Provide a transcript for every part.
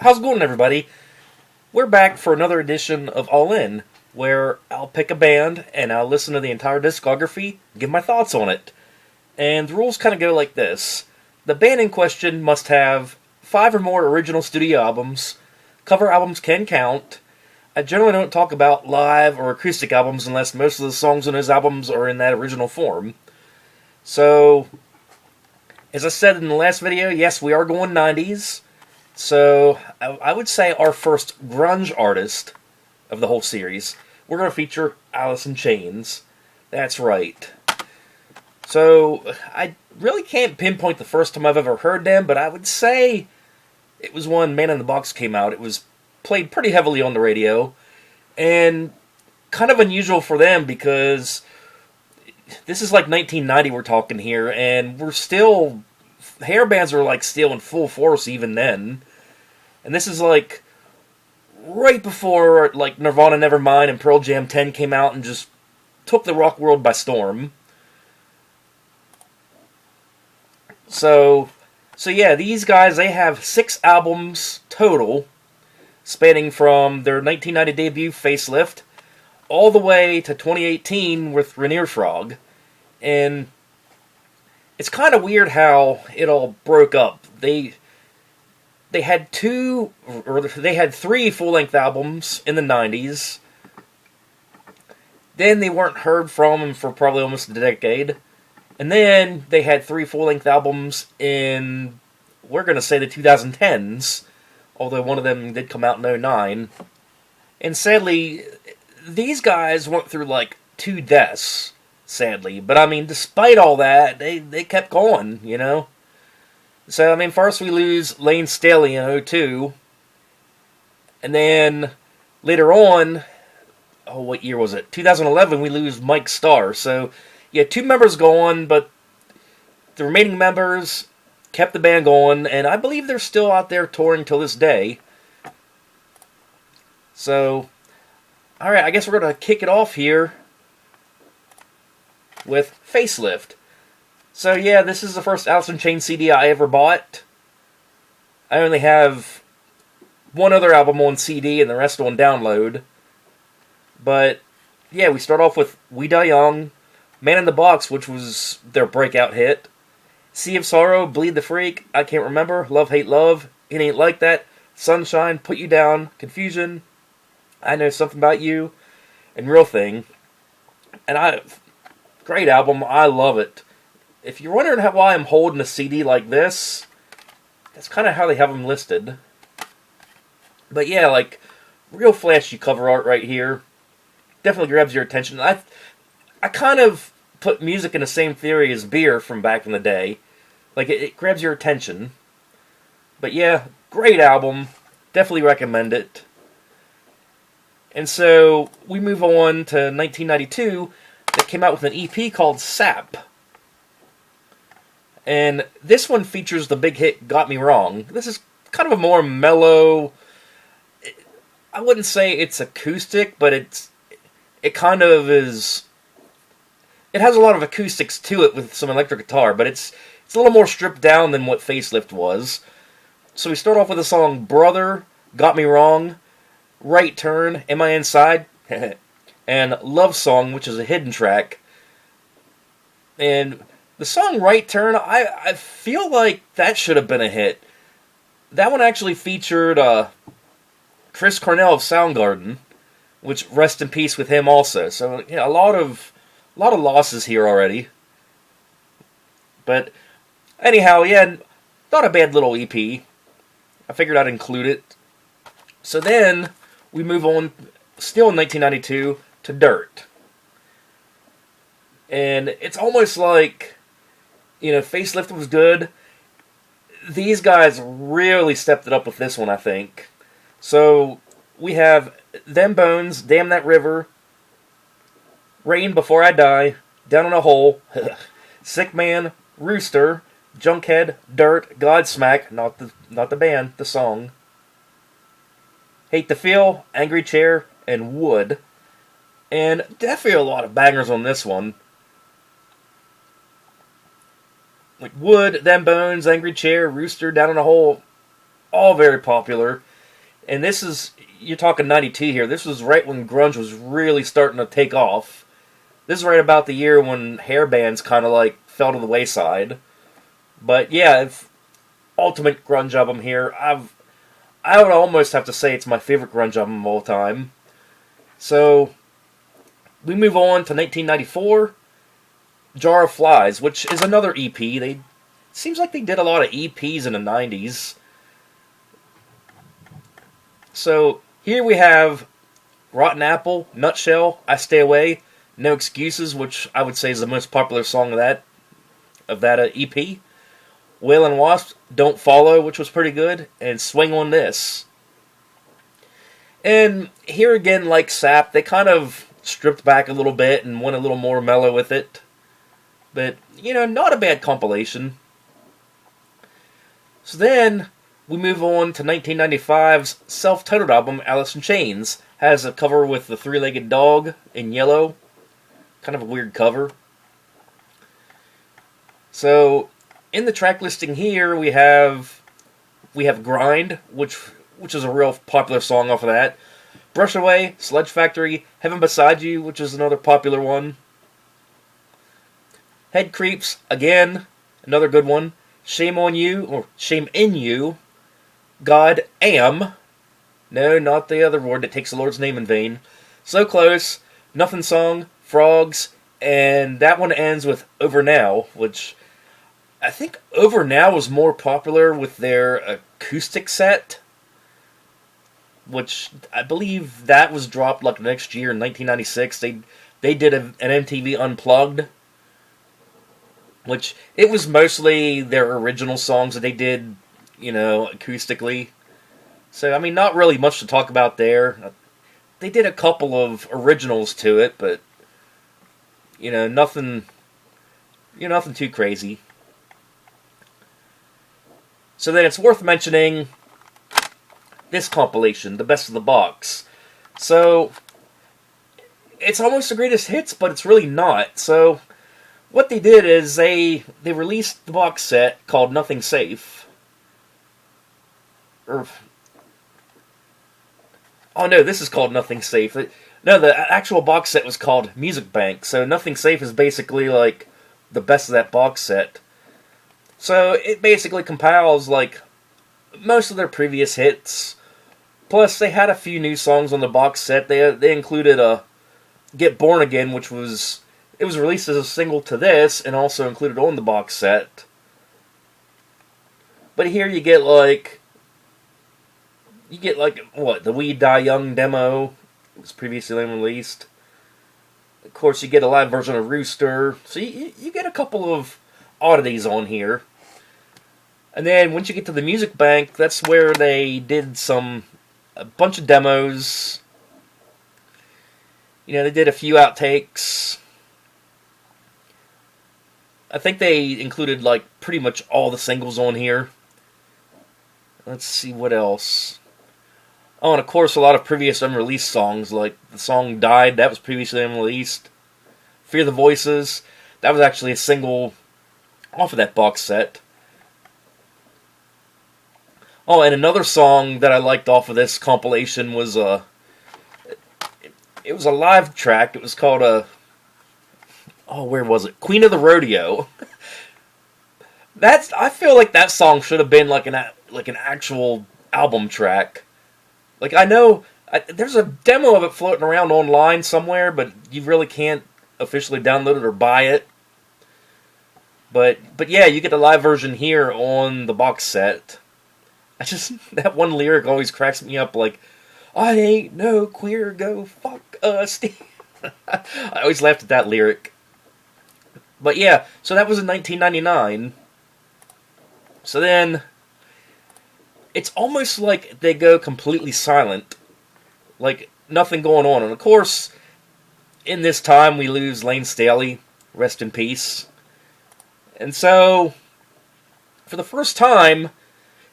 How's it going, everybody? We're back for another edition of All In, where I'll pick a band and I'll listen to the entire discography, give my thoughts on it. And the rules kind of go like this. The band in question must have 5 or more original studio albums. Cover albums can count. I generally don't talk about live or acoustic albums unless most of the songs on those albums are in that original form. So, as I said in the last video, yes, we are going 90s. So, I would say our first grunge artist of the whole series, we're going to feature Alice in Chains. That's right. So, I really can't pinpoint the first time I've ever heard them, but I would say it was when Man in the Box came out. It was played pretty heavily on the radio, and kind of unusual for them because this is like 1990 we're talking here, and hair bands are like still in full force even then. And this is like right before like Nirvana Nevermind and Pearl Jam 10 came out and just took the rock world by storm. So yeah, these guys, they have 6 albums total, spanning from their 1990 debut, Facelift, all the way to 2018 with Rainier Frog. And it's kind of weird how it all broke up. They had 3 full-length albums in the 90s. Then they weren't heard from for probably almost a decade. And then they had 3 full-length albums in, we're going to say, the 2010s, although one of them did come out in '09. And sadly, these guys went through like 2 deaths, sadly. But I mean, despite all that, they kept going, you know? So, I mean, first we lose Lane Staley in '02. And then later on, what year was it? 2011, we lose Mike Starr. So, yeah, 2 members gone, but the remaining members kept the band going, and I believe they're still out there touring till this day. So, alright, I guess we're going to kick it off here with Facelift. So yeah, this is the first Alice in Chains CD I ever bought. I only have one other album on CD and the rest on download. But yeah, we start off with We Die Young, Man in the Box, which was their breakout hit, Sea of Sorrow, Bleed the Freak, I Can't Remember, Love Hate Love, It Ain't Like That, Sunshine, Put You Down, Confusion, I Know Something About You, and Real Thing. And great album, I love it. If you're wondering why I'm holding a CD like this, that's kind of how they have them listed. But yeah, like, real flashy cover art right here. Definitely grabs your attention. I kind of put music in the same theory as beer from back in the day. Like, it grabs your attention. But yeah, great album. Definitely recommend it. And so, we move on to 1992. That came out with an EP called Sap. And this one features the big hit Got Me Wrong. This is kind of a more mellow, I wouldn't say it's acoustic, but it kind of is. It has a lot of acoustics to it with some electric guitar, but it's a little more stripped down than what Facelift was. So we start off with the song Brother, Got Me Wrong, Right Turn, Am I Inside, and Love Song, which is a hidden track. And the song Right Turn, I feel like that should have been a hit. That one actually featured Chris Cornell of Soundgarden, which rest in peace with him also. So, yeah, a lot of losses here already. But anyhow, yeah, not a bad little EP. I figured I'd include it. So then we move on, still in 1992, to Dirt. And it's almost like, you know, Facelift was good. These guys really stepped it up with this one, I think. So, we have Them Bones, Damn That River, Rain Before I Die, Down in a Hole, Sick Man, Rooster, Junkhead, Dirt, Godsmack, not the band, the song, Hate to Feel, Angry Chair, and Wood. And definitely a lot of bangers on this one. Like Wood, Them Bones, Angry Chair, Rooster, Down in a Hole, all very popular. And this is, you're talking 92 here. This was right when grunge was really starting to take off. This is right about the year when hair bands kind of like fell to the wayside. But yeah, ultimate grunge album here. I would almost have to say it's my favorite grunge album of all time. So we move on to 1994, Jar of Flies, which is another EP. Seems like they did a lot of EPs in the 90s. So here we have Rotten Apple, Nutshell, I Stay Away, No Excuses, which I would say is the most popular song of that EP. Whale and Wasp, Don't Follow, which was pretty good, and Swing on This. And here again, like Sap, they kind of stripped back a little bit and went a little more mellow with it. But, not a bad compilation. So then, we move on to 1995's self-titled album, Alice in Chains. Has a cover with the three-legged dog in yellow. Kind of a weird cover. So, in the track listing here, we have Grind, which is a real popular song off of that. Brush Away, Sledge Factory, Heaven Beside You, which is another popular one. Head Creeps, again, another good one. Shame on You, or Shame in You. God Am. No, not the other word that takes the Lord's name in vain. So Close, Nothing Song, Frogs, and that one ends with Over Now, which I think Over Now was more popular with their acoustic set, which I believe that was dropped like next year in 1996. They did an MTV Unplugged, which it was mostly their original songs that they did, acoustically. So, I mean, not really much to talk about there. They did a couple of originals to it, but, nothing too crazy. So then it's worth mentioning this compilation, The Best of the Box. So, it's almost the greatest hits, but it's really not. So, what they did is they released the box set called Nothing Safe. No, this is called Nothing Safe. No, the actual box set was called Music Bank. So Nothing Safe is basically like the best of that box set. So it basically compiles like most of their previous hits. Plus, they had a few new songs on the box set. They included Get Born Again, which was released as a single to this, and also included on the box set. But here you get what, the We Die Young demo was previously released. Of course, you get a live version of Rooster. So you get a couple of oddities on here. And then once you get to the Music Bank, that's where they did a bunch of demos. They did a few outtakes. I think they included pretty much all the singles on here. Let's see what else. Oh, and of course a lot of previous unreleased songs, like the song Died, that was previously unreleased. Fear the Voices, that was actually a single off of that box set. Oh, and another song that I liked off of this compilation was it was a live track. It was called where was it? Queen of the Rodeo. I feel like that song should have been like an actual album track. Like, I know there's a demo of it floating around online somewhere, but you really can't officially download it or buy it. But yeah, you get the live version here on the box set. That one lyric always cracks me up, like, I ain't no queer, go fuck Steve. I always laughed at that lyric. But yeah, so that was in 1999. So then, it's almost like they go completely silent. Like, nothing going on. And of course, in this time, we lose Lane Staley. Rest in peace. And so, for the first time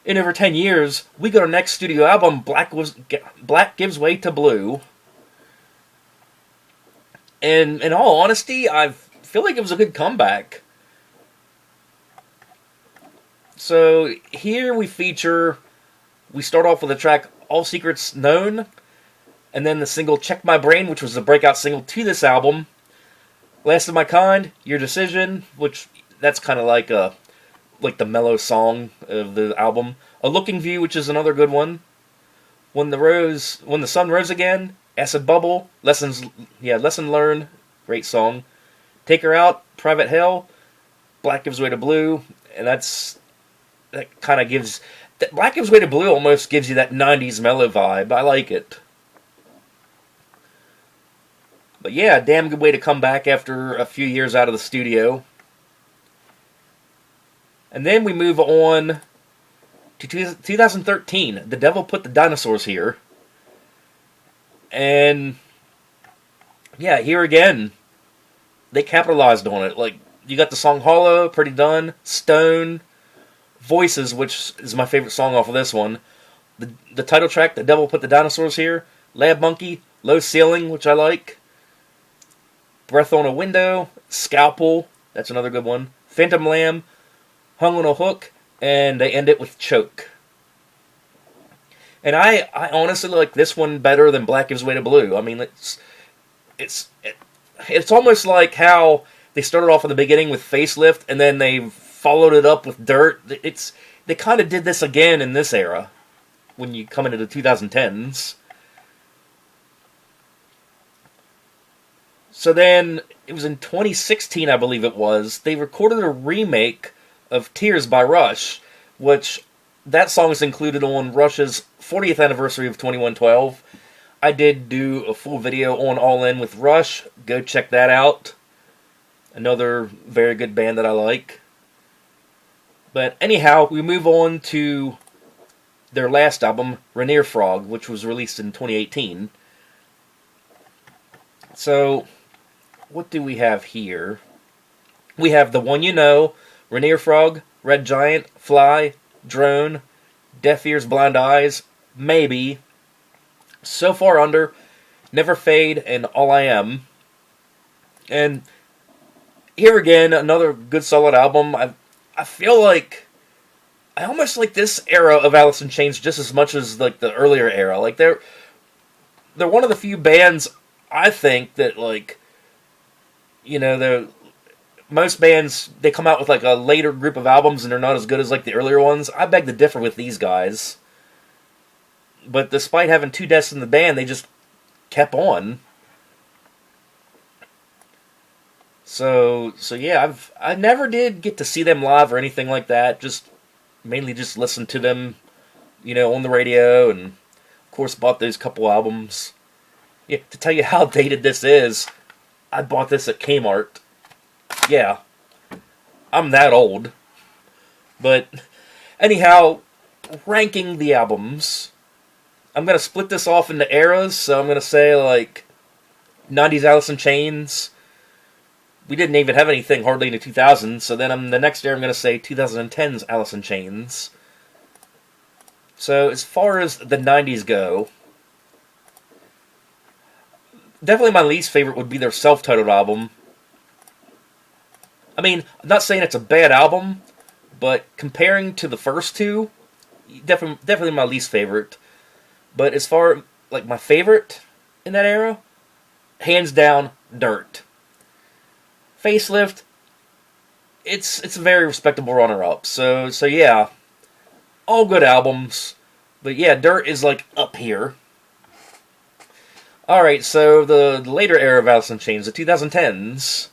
in over 10 years, we got our next studio album, Black Gives Way to Blue. And in all honesty, I feel like it was a good comeback. So here we start off with the track All Secrets Known, and then the single Check My Brain, which was the breakout single to this album. Last of My Kind, Your Decision, which that's kind of like the mellow song of the album. A Looking View, which is another good one. When the Sun Rose Again, Acid Bubble, Lesson Learned, great song. Take Her Out, Private Hell, Black Gives Way to Blue, and that kind of gives... Black Gives Way to Blue almost gives you that 90s mellow vibe. I like it. But yeah, damn good way to come back after a few years out of the studio. And then we move on to 2013. The Devil Put the Dinosaurs Here. And yeah, here again, they capitalized on it. Like, you got the song Hollow, Pretty Done, Stone, Voices, which is my favorite song off of this one. The title track, The Devil Put the Dinosaurs Here, Lab Monkey, Low Ceiling, which I like, Breath on a Window, Scalpel, that's another good one, Phantom Lamb, Hung on a Hook, and they end it with Choke. And I honestly like this one better than Black Gives Way to Blue. I mean, it's almost like how they started off in the beginning with Facelift, and then they followed it up with Dirt. They kind of did this again in this era, when you come into the 2010s. So then, it was in 2016, I believe it was, they recorded a remake of Tears by Rush, which that song is included on Rush's 40th anniversary of 2112. I did do a full video on All In with Rush. Go check that out. Another very good band that I like. But anyhow, we move on to their last album, Rainier Frog, which was released in 2018. So, what do we have here? We have The One You Know, Rainier Frog, Red Giant, Fly, Drone, Deaf Ears, Blind Eyes, Maybe, So Far Under, Never Fade, and All I Am. And here again, another good solid album. I feel like I almost like this era of Alice in Chains just as much as like the earlier era. Like they're one of the few bands I think that, like, you know, most bands, they come out with like a later group of albums and they're not as good as like the earlier ones. I beg to differ with these guys. But despite having two deaths in the band, they just kept on. So yeah, I never did get to see them live or anything like that. Mainly just listened to them, you know, on the radio, and of course bought those couple albums. Yeah, to tell you how dated this is, I bought this at Kmart. Yeah, I'm that old. But anyhow, ranking the albums, I'm going to split this off into eras, so I'm going to say like 90s Alice in Chains. We didn't even have anything hardly in the 2000s, so then the next year I'm going to say 2010's Alice in Chains. So as far as the 90s go, definitely my least favorite would be their self-titled album. I mean, I'm not saying it's a bad album, but comparing to the first two, definitely my least favorite. But as far like my favorite in that era, hands down, Dirt. Facelift, it's a very respectable runner-up. So yeah, all good albums. But yeah, Dirt is like up here. Alright, so the later era of Alice in Chains, the 2010s.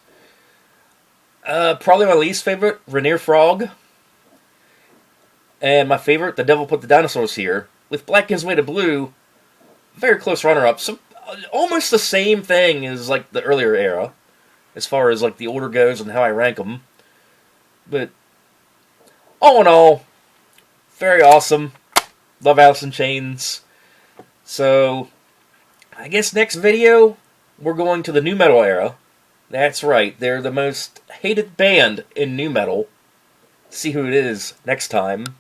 Probably my least favorite, Rainier Frog. And my favorite, The Devil Put the Dinosaurs Here. With Black Gives Way to Blue, very close runner-up. So almost the same thing as like the earlier era, as far as like the order goes and how I rank them. But all in all, very awesome. Love Alice in Chains. So I guess next video, we're going to the nu metal era. That's right, they're the most hated band in nu metal. See who it is next time.